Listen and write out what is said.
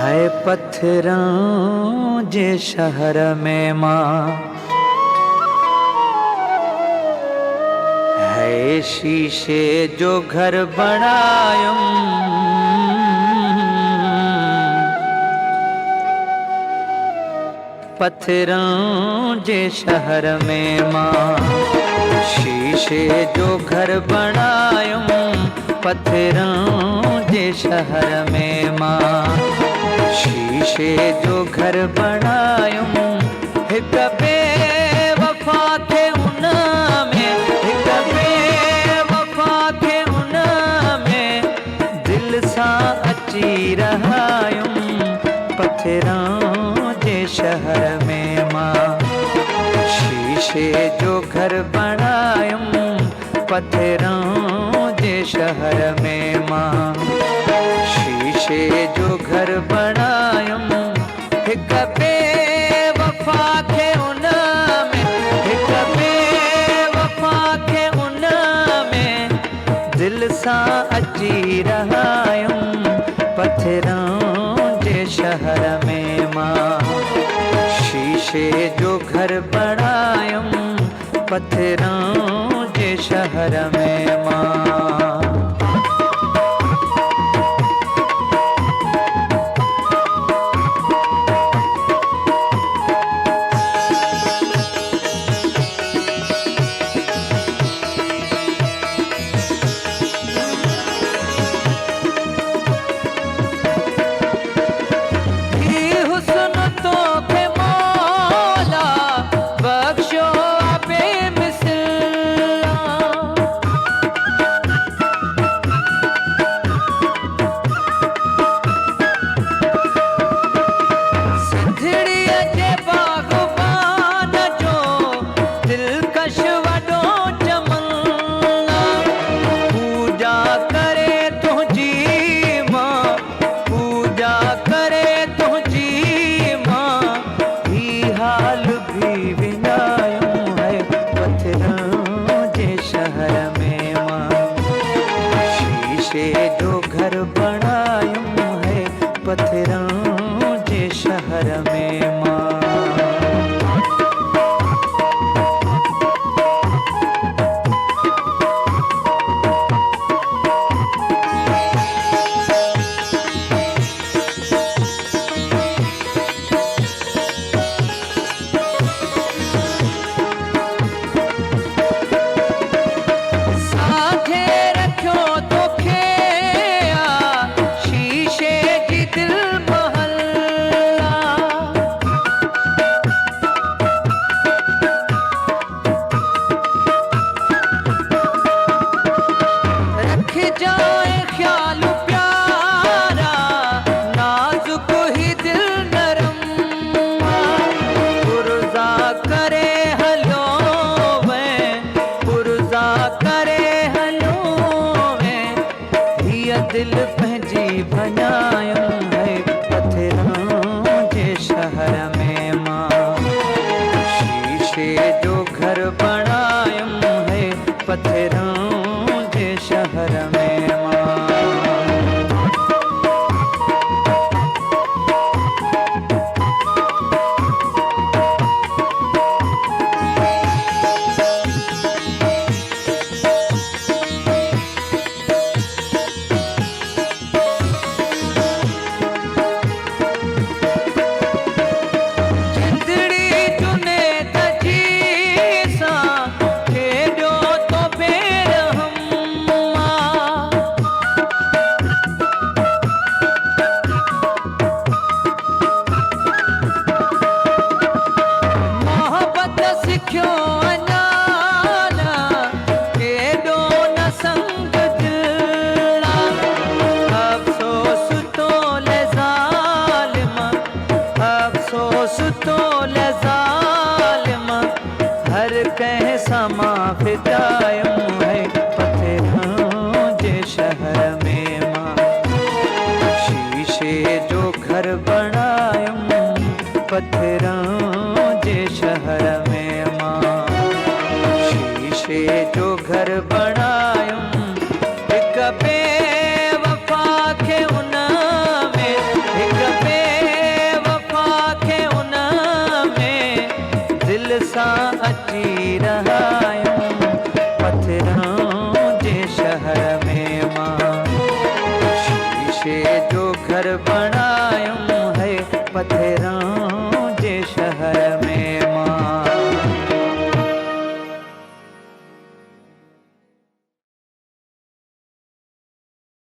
है पत्थरों जे शहर में मां, है शीशे जो घर बनायूं, पत्थरों जे शहर में मां, शीशे जो घर बनायूं, पत्थरों जे शहर में मां, शीशे जो घर बनायूं, हिक बेवफा खे उन में, हिक बेवफा खे उन में दिल सां अची रहायूं, पत्थरों जे शहर में मां, शीशे जो घर बनायूं, पत्थरों जे शहर में मां, शीशे जो घर बनायूं, हिक बेवफा खे उन में, हिक बेवफा खे उन में दिल सां अची रहायूं, पत्थरों जे शहर में मां, शीशे जो घर बनायूं, पत्थरों जे शहर में मां। जो घर बनायूं है पत्थरों जे शहर में मां। दिल पंहिंजी बनायूं है पत्थरों जे शहर में मां, शीशे जो घर बनायूं है पत्थरों जे शहर में मां। फिदायूं है पत्थरों जे शहर में मां, शीशे जो घर बनायूं पत्थरों जे शहर में मां, शीशे जो घर बनायूं, हिक बेवफा खे उन में, हिक सां अची रहिया आहियूं पत्थरों जे शहर में मां शीशे जो घर बणायो